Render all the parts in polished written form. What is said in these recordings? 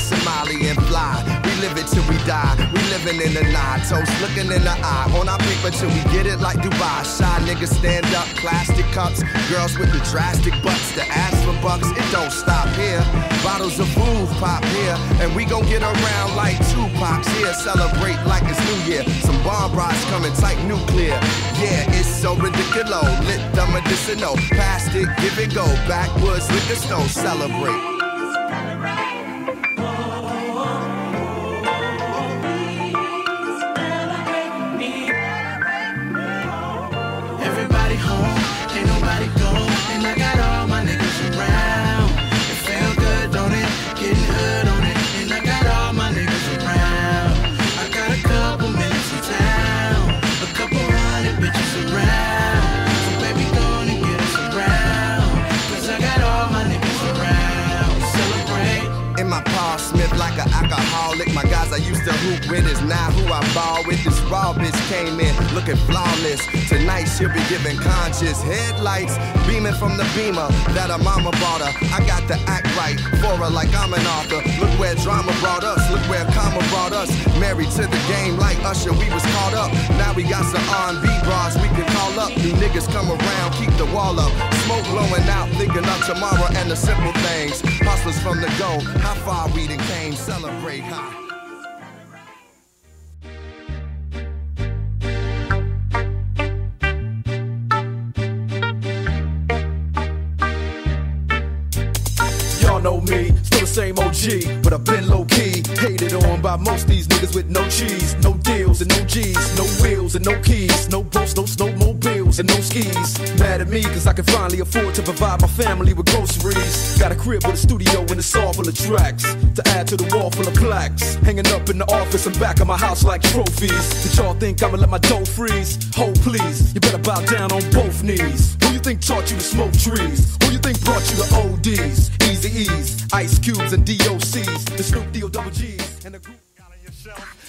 Somali and fly. We live it till we die. We living in the night. Toast looking in the eye. On our paper till we get it like Dubai. Shy niggas stand up, plastic cups. Girls with the drastic butts to ask for bucks. It don't stop here. Bottles of booze pop here. And we gon' get around like Tupac's here. Celebrate like it's New Year. Some bomb rods coming tight nuclear. Yeah, it's so ridiculous. Lit the medicinal. Past it, give it go. Backwoods, liquor store, celebrate. Everybody home, ain't nobody gone. And I got all my niggas around. It feel good, don't it? Getting hood on it. And I got all my niggas around. I got a couple minutes in town. A couple hundred bitches around. So baby, go on and get us around. Cause I got all my niggas around. Celebrate. In my Paul Smith like an alcoholic. My guys I used to hoop with is now who I ball with. This raw bitch came in looking flawless. Tonight she'll be giving conscious headlights, beaming from the beamer that her mama bought her. I got to act right for her like I'm an author. Look where drama brought us, look where karma brought us. Married to the game like Usher, we was caught up. Now we got some R&B bras we can call up. New niggas come around, keep the wall up. Smoke blowing out, thinking of tomorrow and the simple things. Hustlers from the go, how far we done came, celebrate, huh? Know me, still the same OG, but I've been low-key, hated on by most these niggas with no cheese, no deals and no G's, no wheels and no keys, no boats, no snowmobiles and no skis. Mad at me cause I can finally afford to provide my family with groceries. Got a crib with a studio and it's all full of tracks to add to the wall full of plaques, hanging up in the office and back of my house like trophies. Did y'all think I'ma let my dough freeze? Hold please, you better bow down on both knees. Who you think taught you to smoke trees? Who you think brought you the ODs? Easy-E's, Ice Cubes and DOCs, the Snoop D-O-double-G's, and the group.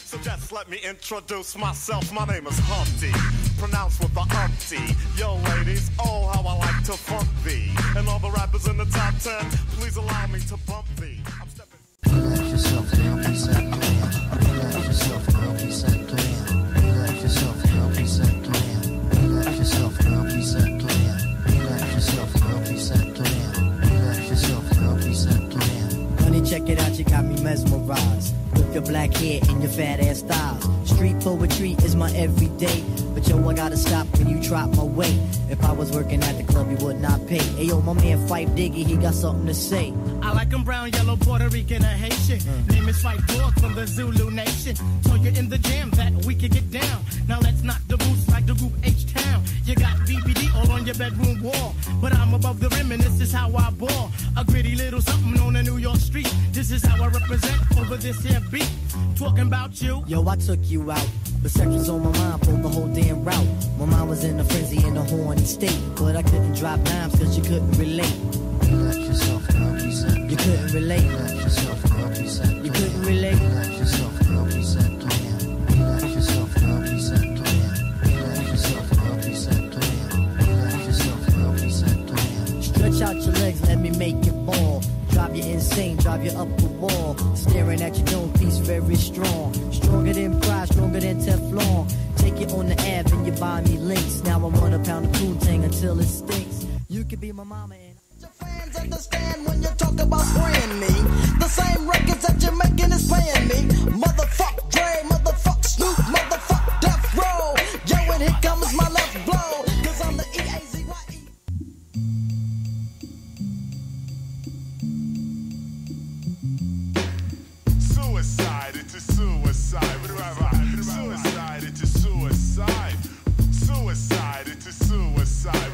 So just let me introduce myself. My name is Humpty, pronounced with the umpty. Yo, ladies, oh, how I like to funk thee. And all the rappers in the top 10, please allow me to bump thee. I'm stepping. Relax yourself, girl, please set clear. Relax yourself, girl, please set clear. Relax yourself, girl, please set clear. Relax yourself, girl, please set clear. Relax yourself, girl, please set clear. Relax yourself, girl, please set clear. Honey, check it out, you got me mesmerized. With your black hair and your fat ass styles. Street poetry is my everyday. But yo, I gotta stop when you drop my weight. If I was working at the club, you would not pay. Hey yo, my man Fife Diggy, he got something to say. I like him brown, yellow, Puerto Rican, or Haitian. Name is Fife Dog from the Zulu Nation. Told you in the jam that we can get down. Now let's knock the boots like the group H-Town. You got BBD all on your bedroom wall. But I'm above the rim and this is how I ball. A gritty little something on a New York street. This is how I represent over this here beat. Talking about you. Yo, I took you out. But sex was on my mind for the whole damn route. My mind was in a frenzy in a horny state. But I couldn't drop dimes cause you couldn't relate. Relax yourself, girl, please set clear. You couldn't relate. Relax yourself, girl, please set clear. You couldn't relate. Relax yourself, girl, please set clear. Relax yourself, girl, please set clear. Relax yourself, girl, please set clear. Relax yourself, girl, please set clear. Stretch out your legs, let me make it fall. Drive you insane, drive you up the wall. Staring at your dome piece, very strong. Stronger than pride, stronger than Teflon. Take it on the Ave and you buy me links. Now I want a pound of Poontang until it stinks. You could be my mama and your fans understand when you talk about spraying me. The same records that you're making is paying me. Motherfuck Dre, motherfuck Snoop, motherfuck Death Row. Yo, and here comes my left blow. Cause I'm the E-A-Z-Y-E. Suicide, it is suicide. Suicide, it is suicide. Suicide, it is suicide.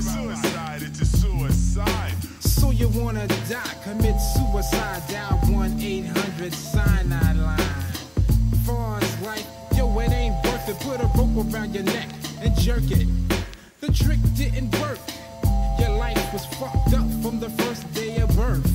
Suicide, it is suicide. So you wanna die, commit suicide, dial 1-800-cyanide line. Far as life, yo, it ain't worth it. Put a rope around your neck and jerk it. The trick didn't work. Your life was fucked up from the first day of birth.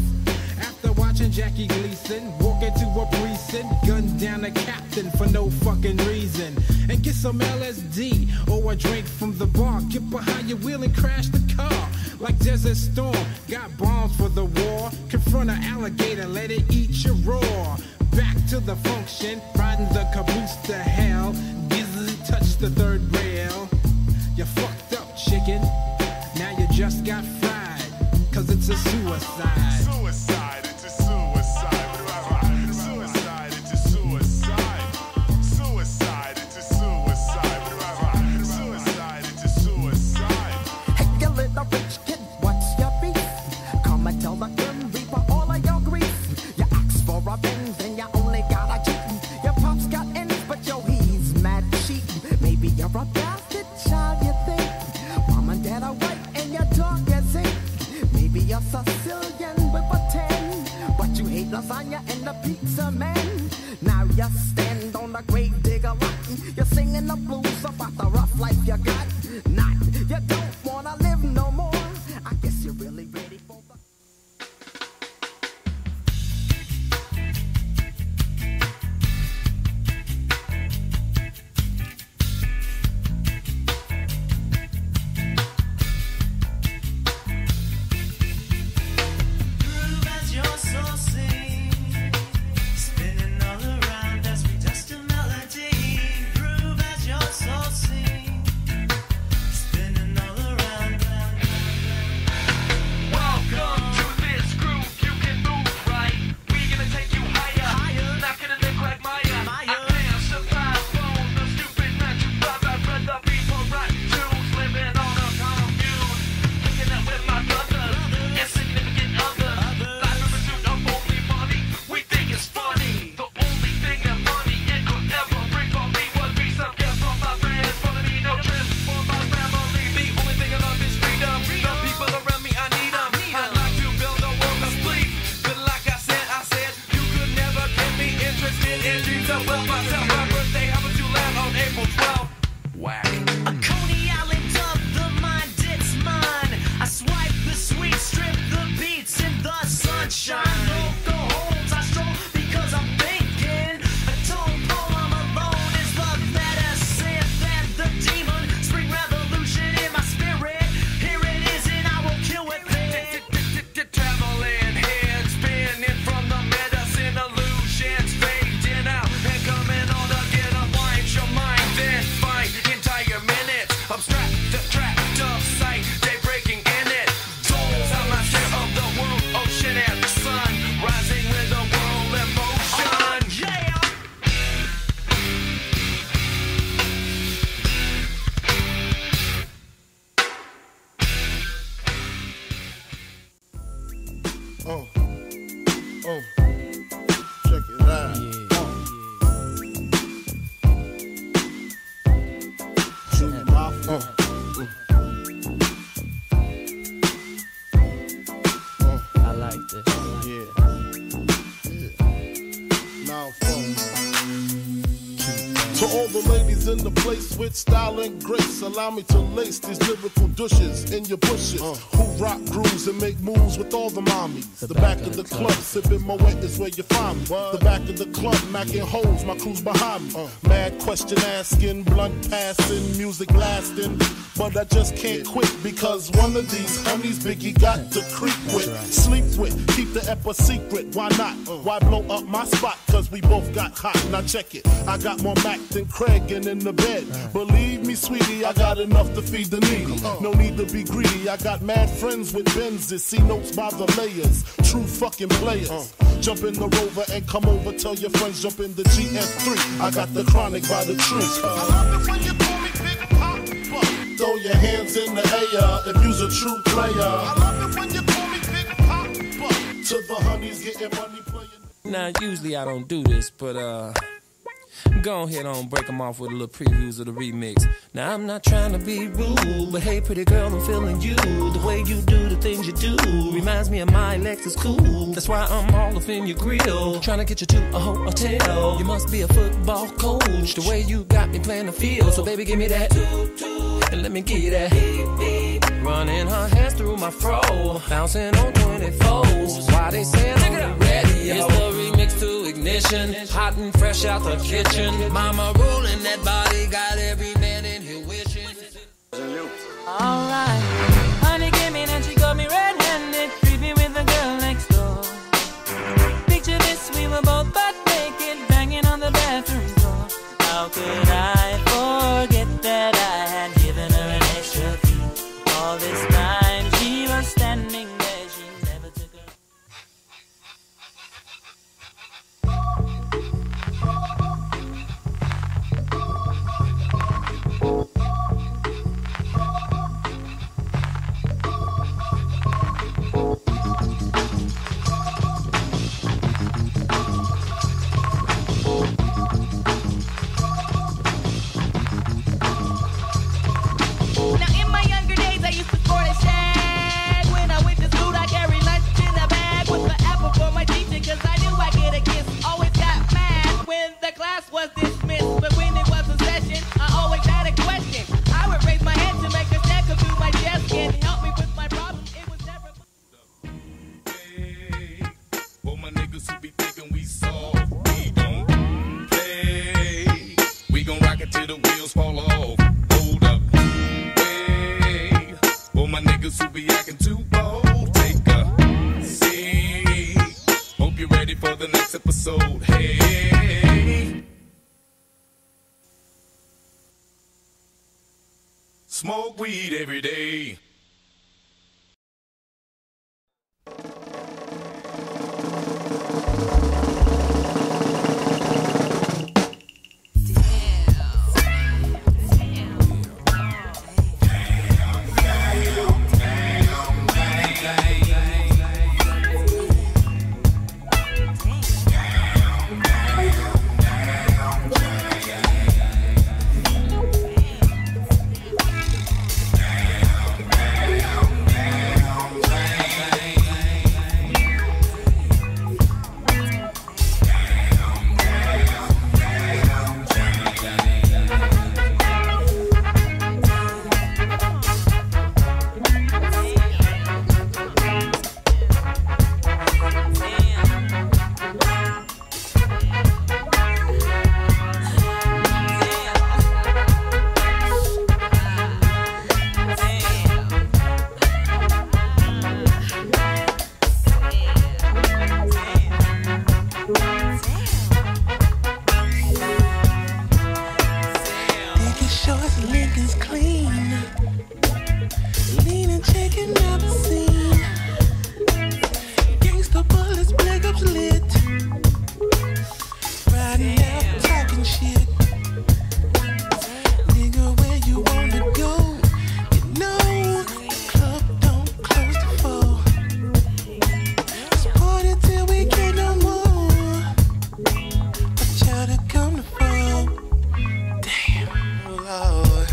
After watching Jackie Gleason walk into a precinct, gun down a captain for no fucking reason, and get some LSD or a drink from the bar. Get behind your wheel and crash the car. like Desert Storm. Got bombs for the war. Confront an alligator, let it eat your raw. Back to the function, riding the caboose to hell. Easily touch the third rail. You fucked up, chicken. Now you just got fried. Cause it's a suicide. Suicide, it's a suicide. Suicide, it's a suicide. Suicide, it's a suicide. Suicide, it's a suicide. Hey, you little rich kid, what's your beef? Come and tell the Grim Reaper all of your grief. You ask for a Benz and you only got a Jeep. Your pop's got ends, but yo, he's mad cheap. Maybe you're a bastard child, you think. Mom and dad are white and your dog is ink. Maybe you're Sicilian with a 10, but you hate lasagna and the pizza man. Now you stand on the grave digger lot. You're singing the blues about the rough life you got. Not, you don't wanna live no more. I guess you're really ready for the... Groove as your soul sings, spinning all around as we dust a melody. Groove as your soul sings, spinning all around. Welcome to this groove, you can move right. We gonna take you higher, not gonna live like Maya. I can't survive on the stupid 9 to 5. I'd rather be polite, choose living on a commune, hanging out with my brothers and significant others. Life in pursuit of only money, we think it's funny. The only thing that money it could ever bring for me would be some gifts from my friends. For me, no trips for my family. The only thing I love is freedom. The people around me, I need them. I'd like to build a world of sleep, but like I said, you could never get me interested in dreams of wealth. Myself, my birthday happens to land on April 12th. Whack. A Coney Island of the mind, it's mine. I swipe the sweet, strip the beats in the sunshine. Local homes I stroll because I'm thinking. A tone poem alone is the medicine that the demon spring revolution in my spirit. Here it is and I will kill it then. Traveling head spinning from the medicine illusions fading out and coming on again. Unwind your mind then find entire minutes. Abstract the tract of sight, day breaking in it. Souls on my share of the world, ocean and the sun, rising with the world in motion. Yeah! Check it out. Shoot mouth. I like this. Now phone. To all the ladies in the place with style and grace, allow me to lace these lyrical douches in your bushes. Who rock grooves and make moves with all the mommies. The back of the club, sipping my wet is where you find me. The back of the club, macking holes, my crew's behind me. Mad question asking, blunt passing, music lasting. But I just can't quit because one of these honeys Biggie got to creep with, sleep with, keep the ep a secret. Why not? Why blow up my spot? Cause we both got hot. Now check it. I got more Mac than Craig and in the bed. Believe me, sweetie, I got enough to feed the needy. No need to be greedy. I got mad friends with Benzes. See notes by the layers. True fucking players. Jump in the Rover and come over. Tell your friends jump in the GS3. I got the chronic by the tree. I love it when you call me Big Papa. Throw your hands in the air if you's a true player. I love it when you call me Big Papa. To the honeys getting money playing. Now, usually I don't do this, but go ahead on, break them off with a little previews of the remix. Now, I'm not trying to be rude, but hey, pretty girl, I'm feeling you. The way you do the things you do reminds me of my Lexus cool. That's why I'm all up in your grill, trying to get you to a hotel. You must be a football coach, the way you got me playing the field. So baby, give me that, and let me get that. Running her hands through my fro, bouncing on 24s. Why they saying I'm ready? It's the remix to Ignition, hot and fresh out the kitchen. Mama rolling that body, got every man in here wishing. Alright, honey, give me that. All this time she was standing there, she never took her. Now in my younger days I used to sport a shag. When I went to school I carried lunch in a bag with the apple for my teacher, cause I knew I'd get a kiss. Always got mad when the class was dismissed, but when it was a session I always had a question. I would raise my hand to make a snack come through my desk and help me with my problem. It was never For my niggas who be thinking we soft, we don't play. We gon' rock it till the wheels fall off. Hold up, hey. For my niggas who be acting too bold, take a seat. Hope you're ready for the next episode. Hey. Smoke weed every day. Making sure Lincoln's clean. Lean and chicken never seen. Gangsta bullets, black ups lit. Riding out, talking shit. Nigga, where you wanna go? You know the club don't close to 4. Let's party till we can't no more. But y'all to come to 4. Damn, Lord.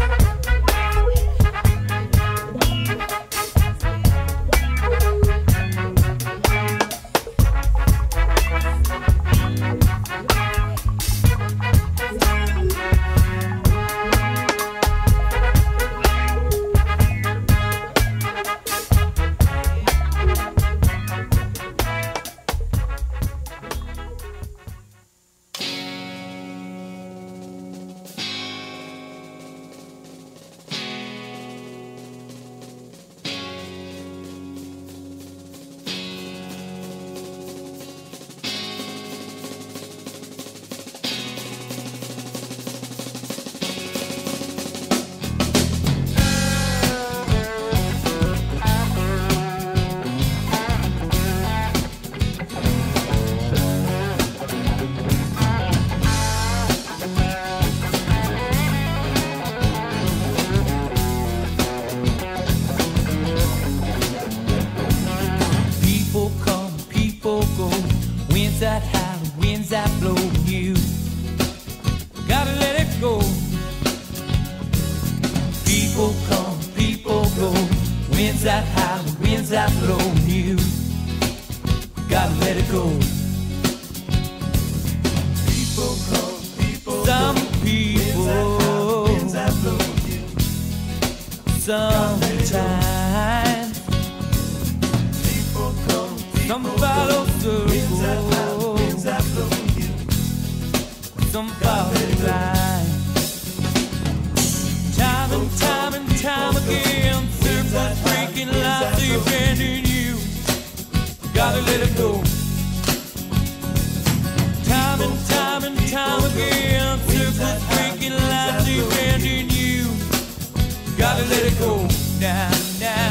People come, people go. Winds that howl, winds that blow. You gotta let it go. People come, people go. Winds that howl, winds that blow. You gotta let it go. People come, people go. Some people, winds that blow. Sometimes some follow circles, some follow blind. Time and time and time again, circles breaking, lives defending you. Gotta let it go. Time and time and time again, circles breaking, lives defending you. Gotta let it go now, now.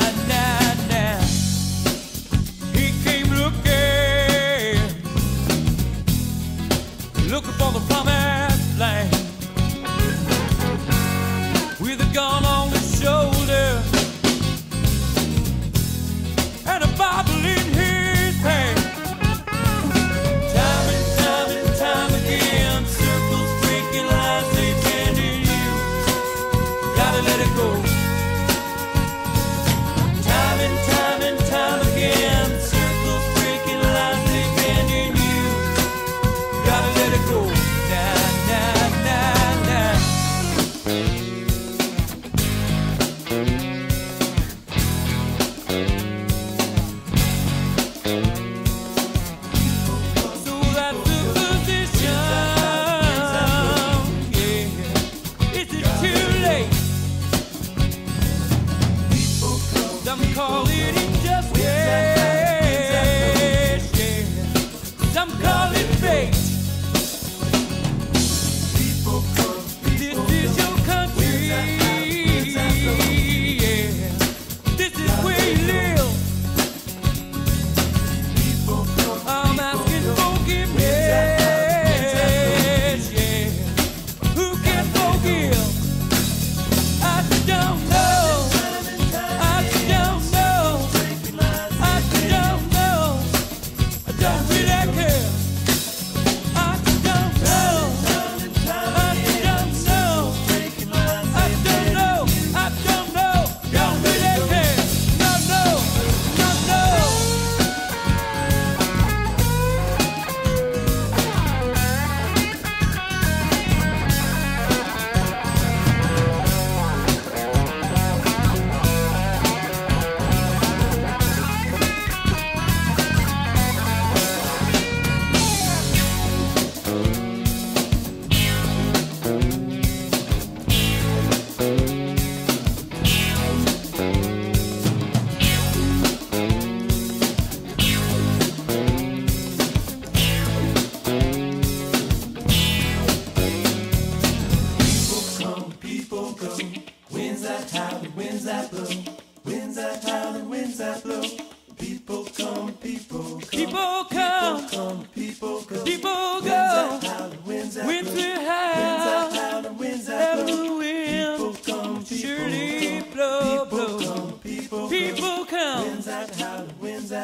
People come,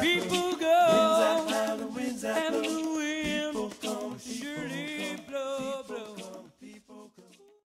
people go.